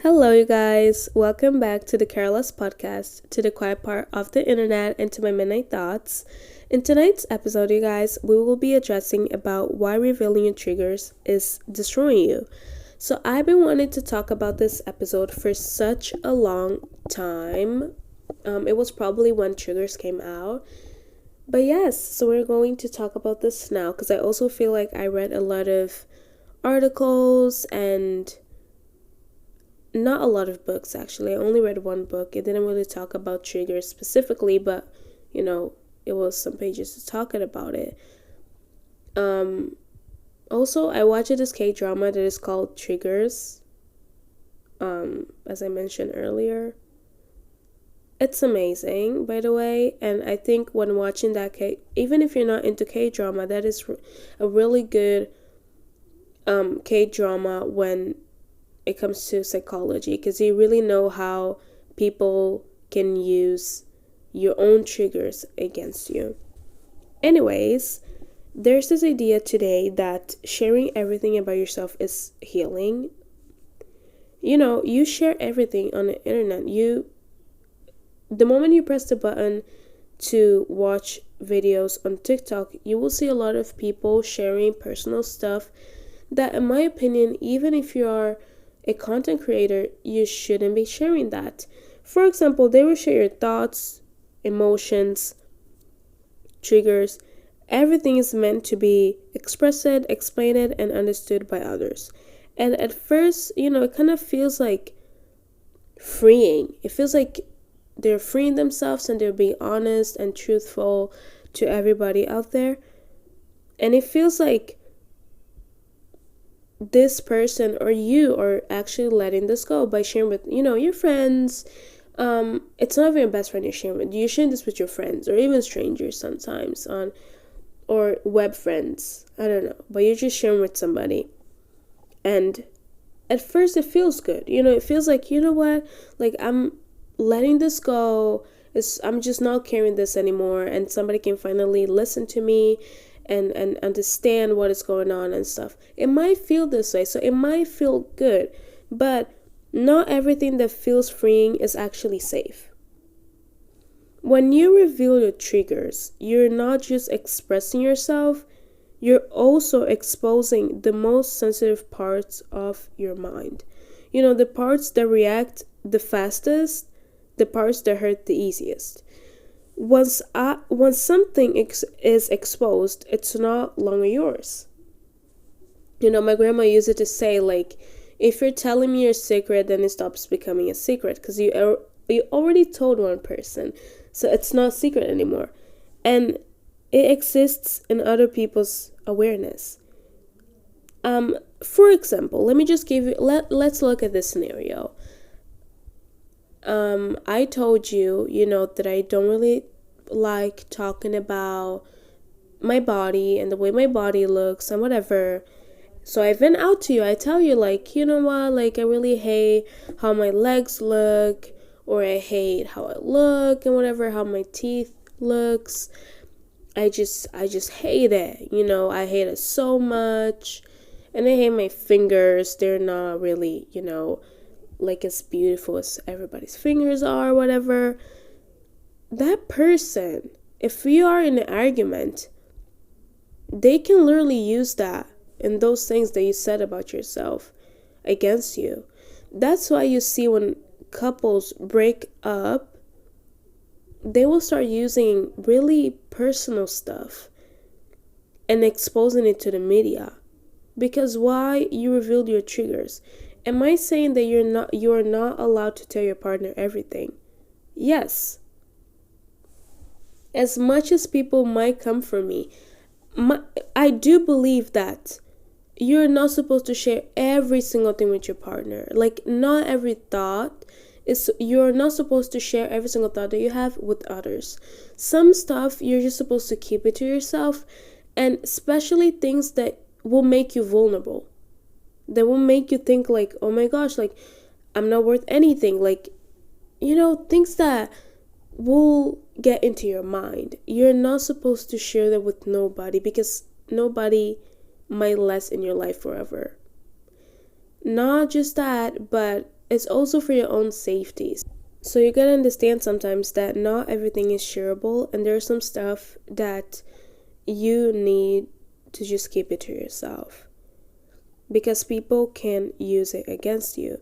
Hello, you guys. Welcome back to the Careless Podcast, to the quiet part of the internet, and to my midnight thoughts. In tonight's episode, you guys, we will be addressing about why revealing your triggers is destroying you. So I've been wanting to talk about this episode for such a long time. It was probably when triggers came out. But yes, so we're going to talk about this now because I also feel like I read a lot of articles and not a lot of books actually. I only read one book. It didn't really talk about triggers specifically, but it was some pages talking about it. Also, I watched this K-drama that is called Triggers. As I mentioned earlier. It's amazing, by the way, and I think when watching that even if you're not into K-drama, that is a really good K-drama when it comes to psychology, because you really know how people can use your own triggers against you. Anyways, there's this idea today that sharing everything about yourself is healing. You share everything on the internet. The moment you press the button to watch videos on TikTok, you will see a lot of people sharing personal stuff that, in my opinion, even if you are a content creator, you shouldn't be sharing that. For example, they will share your thoughts, emotions, triggers. Everything is meant to be expressed, explained, and understood by others. And at first, it kind of feels like freeing. It feels like they're freeing themselves and they're being honest and truthful to everybody out there. And it feels like this person or you are actually letting this go by sharing with, your friends. It's not even your best friend you're sharing with. You're sharing this with your friends or even strangers sometimes or web friends. I don't know. But you're just sharing with somebody. And at first it feels good. It feels like, what? Like, I'm letting this go. I'm just not carrying this anymore, and somebody can finally listen to me and understand what is going on and stuff. It might feel this way, so it might feel good, but not everything that feels freeing is actually safe. When you reveal your triggers, you're not just expressing yourself, you're also exposing the most sensitive parts of your mind. The parts that react the fastest, the parts that hurt the easiest. Once something is exposed, it's not longer yours. My grandma used it to say, like, if you're telling me your secret, then it stops becoming a secret because you already told one person, so it's not a secret anymore, and it exists in other people's awareness. For example, let me just give you. Let's look at this scenario. I told you, that I don't really like talking about my body and the way my body looks and whatever. So I vent out to you. I tell you, like, what? Like, I really hate how my legs look, or I hate how I look and whatever, how my teeth looks. I just hate it. I hate it so much. And I hate my fingers. They're not really, like as beautiful as everybody's fingers are, whatever. That person, if we are in an argument, they can literally use that and those things that you said about yourself against you. That's why you see when couples break up, they will start using really personal stuff and exposing it to the media. Because why? You revealed your triggers. Am I saying that you're not allowed to tell your partner everything? Yes. As much as people might come for me, I do believe that you're not supposed to share every single thing with your partner. Like, not every thought you're not supposed to share every single thought that you have with others. Some stuff you're just supposed to keep it to yourself, and especially things that will make you vulnerable. That will make you think like, oh my gosh, like, I'm not worth anything. Like, things that will get into your mind. You're not supposed to share that with nobody because nobody might last in your life forever. Not just that, but it's also for your own safety. So you gotta understand sometimes that not everything is shareable, and there's some stuff that you need to just keep it to yourself, because people can use it against you.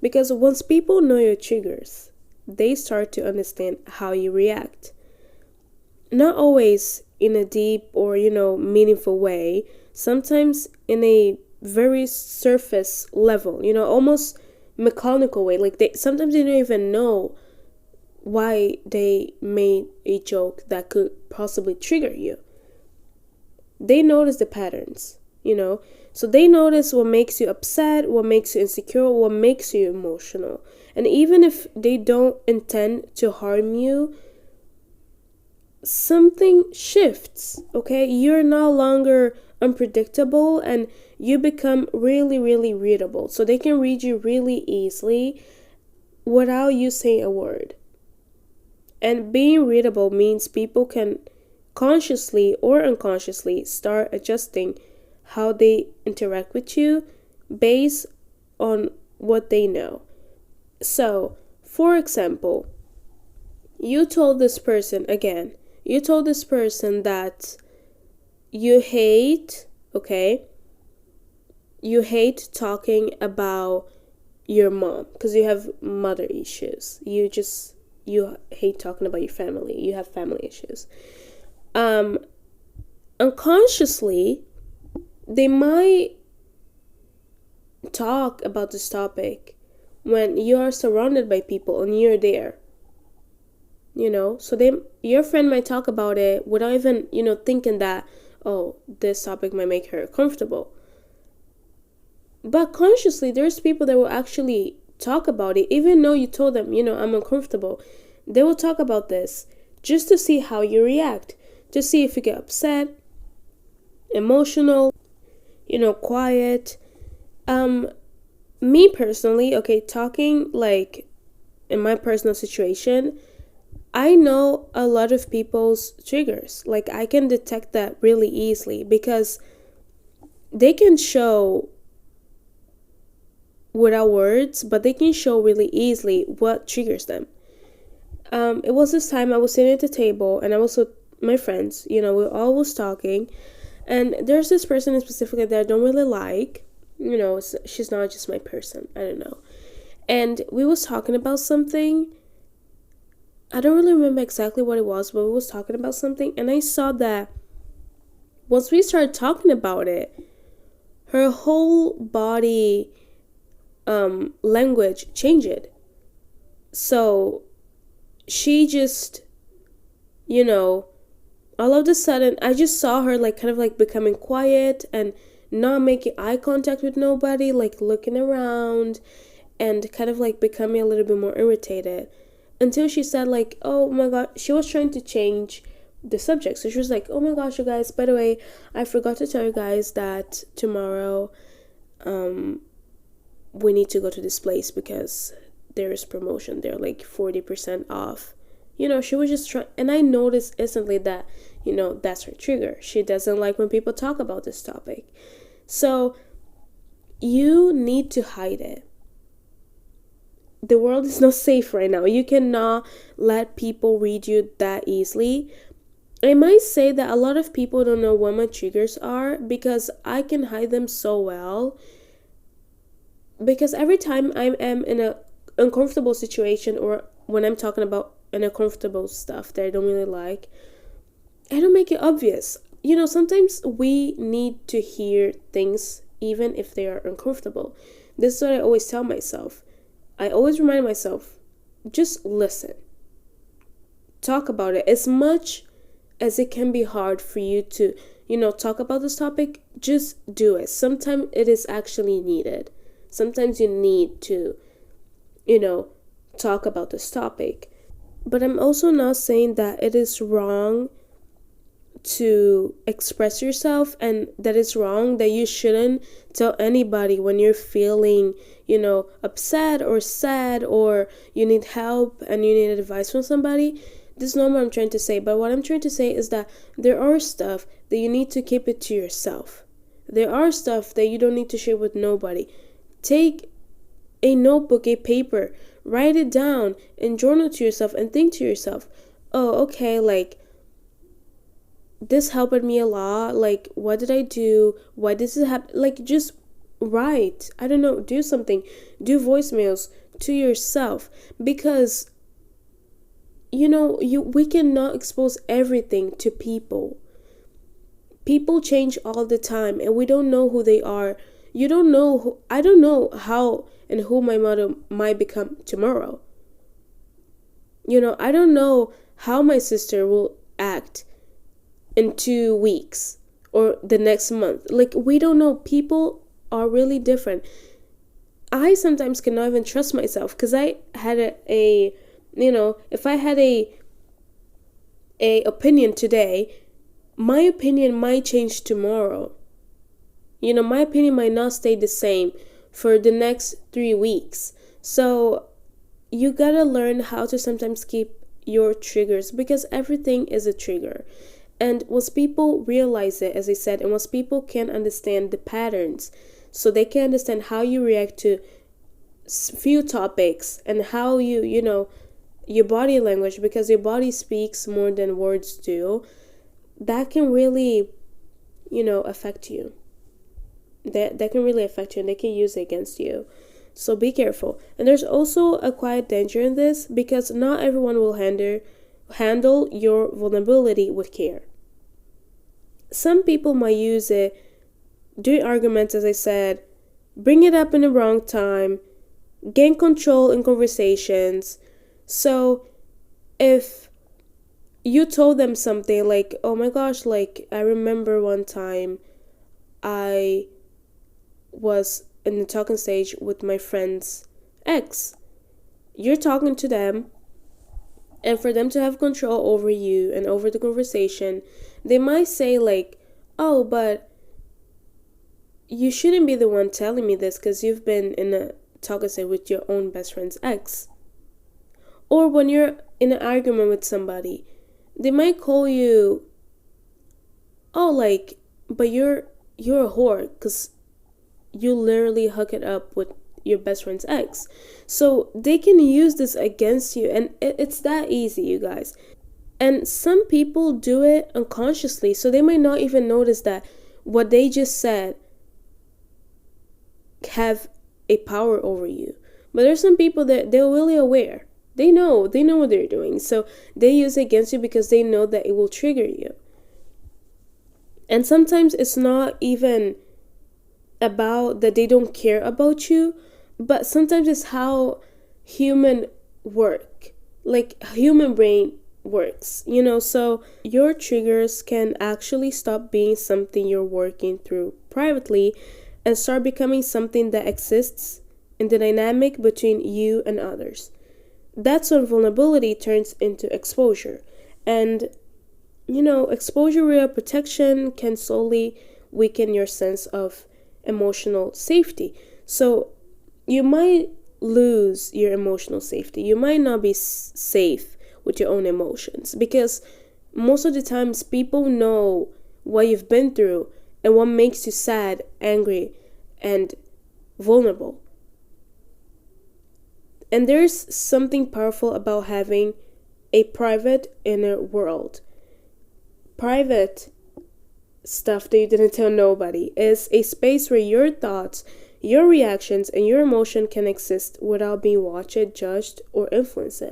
Because once people know your triggers, they start to understand how you react. Not always in a deep or, meaningful way, sometimes in a very surface level, almost mechanical way. Like sometimes they don't even know why they made a joke that could possibly trigger you. They notice the patterns, so they notice what makes you upset, what makes you insecure, what makes you emotional. And even if they don't intend to harm you, something shifts, okay? You're no longer unpredictable, and you become really, really readable. So they can read you really easily without you saying a word. And being readable means people can consciously or unconsciously start adjusting how they interact with you based on what they know. So, for example, you told this person that you hate, okay? You hate talking about your mom because you have mother issues. You hate talking about your family. You have family issues. Unconsciously, they might talk about this topic when you are surrounded by people and you're there. So your friend might talk about it without even, thinking that, oh, this topic might make her comfortable. But consciously, there's people that will actually talk about it, even though you told them, I'm uncomfortable. They will talk about this just to see how you react, to see if you get upset, emotional, quiet. Me personally, okay, talking like in my personal situation, I know a lot of people's triggers. Like I can detect that really easily because they can show without words, but they can show really easily what triggers them. It was this time I was sitting at the table and I was with my friends, we all was talking, and there's this person specifically that I don't really like, she's not just my person, I don't know. And we was talking about something, I don't really remember exactly what it was, but we was talking about something, and I saw that once we started talking about it, her whole body language changed. So she just, all of a sudden, I just saw her like kind of like becoming quiet and not making eye contact with nobody, like looking around and kind of like becoming a little bit more irritated, until she said like, oh my god, she was trying to change the subject. So she was like, oh my gosh, you guys, by the way, I forgot to tell you guys that tomorrow we need to go to this place because there is promotion. They're like 40% off. She was just trying, and I noticed instantly that, that's her trigger. She doesn't like when people talk about this topic. So you need to hide it. The world is not safe right now. You cannot let people read you that easily. I might say that a lot of people don't know what my triggers are because I can hide them so well. Because every time I am in an uncomfortable situation, or when I'm talking about an uncomfortable stuff that I don't really like, I don't make it obvious. Sometimes we need to hear things even if they are uncomfortable. This is what I always tell myself. I always remind myself, just listen. Talk about it. As much as it can be hard for you to, talk about this topic, just do it. Sometimes it is actually needed. Sometimes you need to, talk about this topic. But I'm also not saying that it is wrong to express yourself, and that it's wrong that you shouldn't tell anybody when you're feeling, upset or sad, or you need help and you need advice from somebody. This is not what I'm trying to say, but what I'm trying to say is that there are stuff that you need to keep it to yourself. There are stuff that you don't need to share with nobody. Take a notebook, a paper, write it down and journal to yourself and think to yourself, oh, okay, like this helped me a lot. Like, what did I do? Why does this happen? Like, just write. I don't know, do something. Do voicemails to yourself, because we cannot expose everything to people. People change all the time and we don't know who they are. You don't know who, I don't know how and who my mother might become tomorrow. I don't know how my sister will act in 2 weeks or the next month. Like, we don't know. People are really different. I sometimes cannot even trust myself, because I had if I had a opinion today, my opinion might change tomorrow. My opinion might not stay the same for the next 3 weeks. So you gotta learn how to sometimes keep your triggers, because everything is a trigger. And once people realize it, as I said, and once people can understand the patterns, so they can understand how you react to few topics, and how your body language, because your body speaks more than words do, that can really affect you. That can really affect you, and they can use it against you. So be careful. And there's also a quiet danger in this, because not everyone will handle your vulnerability with care. Some people might use it during arguments, as I said, bring it up in the wrong time, gain control in conversations. So if you told them something like, oh my gosh, like, I remember one time I was in the talking stage with my friend's ex. You're talking to them, and for them to have control over you and over the conversation, they might say like, oh, but you shouldn't be the one telling me this, because you've been in a talking stage with your own best friend's ex. Or when you're in an argument with somebody, they might call you, oh, like, but you're a whore because you literally hook it up with your best friend's ex. So they can use this against you, and it's that easy, you guys. And some people do it unconsciously, so they might not even notice that what they just said have a power over you. But there's some people that they're really aware. They know what they're doing. So they use it against you because they know that it will trigger you. And sometimes it's not even about that they don't care about you, but sometimes it's how human work, like human brain works, so your triggers can actually stop being something you're working through privately and start becoming something that exists in the dynamic between you and others. That's when vulnerability turns into exposure. And exposure without protection can slowly weaken your sense of emotional safety. So you might lose your emotional safety. You might not be safe with your own emotions, because most of the times people know what you've been through and what makes you sad, angry, and vulnerable. And there's something powerful about having a private inner world. Private stuff that you didn't tell nobody is a space where your thoughts, your reactions, and your emotion can exist without being watched, judged, or influenced.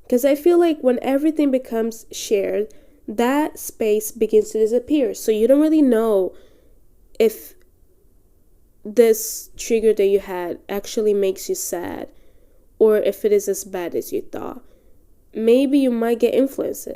Because I feel like when everything becomes shared, that space begins to disappear. So you don't really know if this trigger that you had actually makes you sad, or if it is as bad as you thought. Maybe you might get influenced.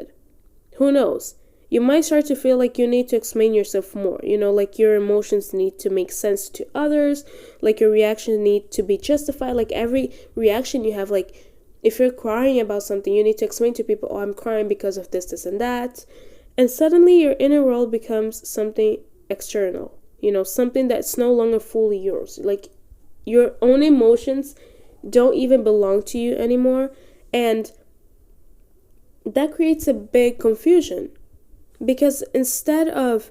Who knows? You might start to feel like you need to explain yourself more, like your emotions need to make sense to others, like your reactions need to be justified, like every reaction you have, like if you're crying about something, you need to explain to people, oh, I'm crying because of this, and that. And suddenly your inner world becomes something external, something that's no longer fully yours. Like your own emotions don't even belong to you anymore. And that creates a big confusion, because instead of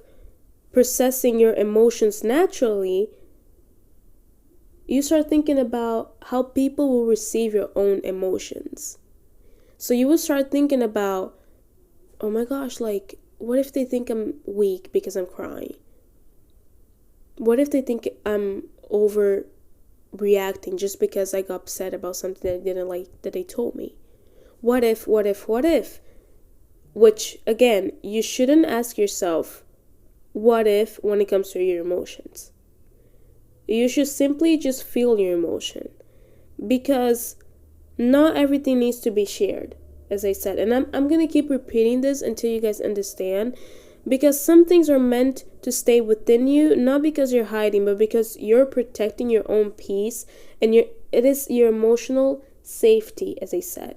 processing your emotions naturally, you start thinking about how people will receive your own emotions. So you will start thinking about, oh my gosh, like, what if they think I'm weak because I'm crying? What if they think I'm overreacting just because I got upset about something that I didn't like that they told me? What if, what if, what if? Which, again, you shouldn't ask yourself, what if, when it comes to your emotions. You should simply just feel your emotion, because not everything needs to be shared, as I said. And I'm going to keep repeating this until you guys understand, because some things are meant to stay within you, not because you're hiding, but because you're protecting your own peace, and it is your emotional safety, as I said.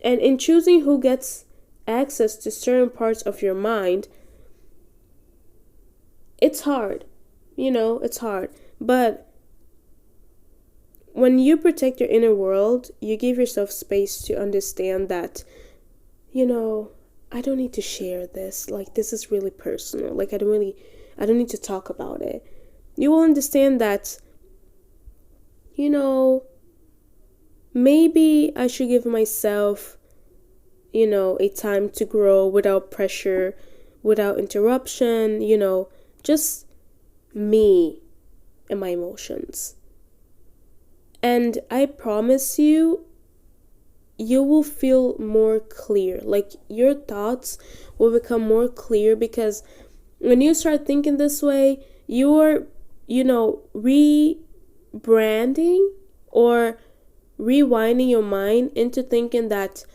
And in choosing who gets access to certain parts of your mind, it's hard. It's hard. But when you protect your inner world, you give yourself space to understand that, I don't need to share this. Like, this is really personal. Like, I don't need to talk about it. You will understand that, maybe I should give myself, a time to grow without pressure, without interruption, just me and my emotions. And I promise you, you will feel more clear. Like, your thoughts will become more clear, because when you start thinking this way, you're, rebranding or rewinding your mind into thinking that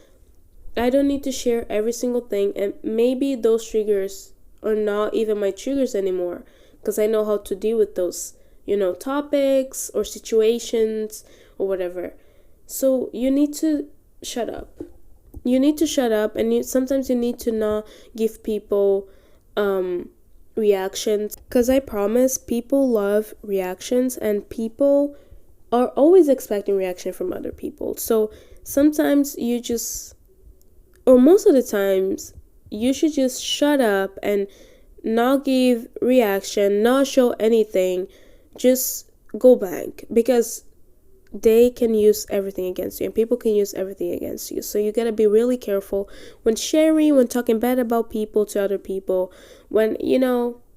I don't need to share every single thing, and maybe those triggers are not even my triggers anymore, because I know how to deal with those, topics or situations or whatever. So you need to shut up. You need to shut up, and sometimes you need to not give people reactions, because I promise people love reactions, and people are always expecting reaction from other people. So sometimes or most of the times, you should just shut up and not give reaction, not show anything, just go blank, because they can use everything against you, and people can use everything against you. So you gotta be really careful when sharing, when talking bad about people to other people, when,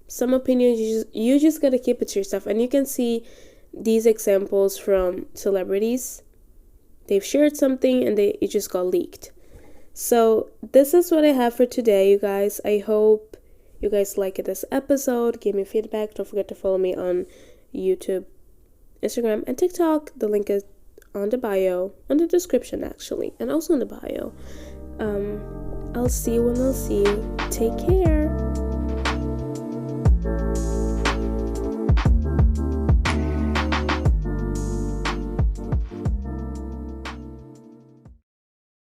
some opinions, you just gotta keep it to yourself. And you can see these examples from celebrities. They've shared something and it just got leaked. So this is what I have for today, you guys. I hope you guys liked this episode. Give me feedback. Don't forget to follow me on YouTube, Instagram, and TikTok. The link is on the bio, on the description actually, and also in the bio. I'll see you when I'll see you. Take care.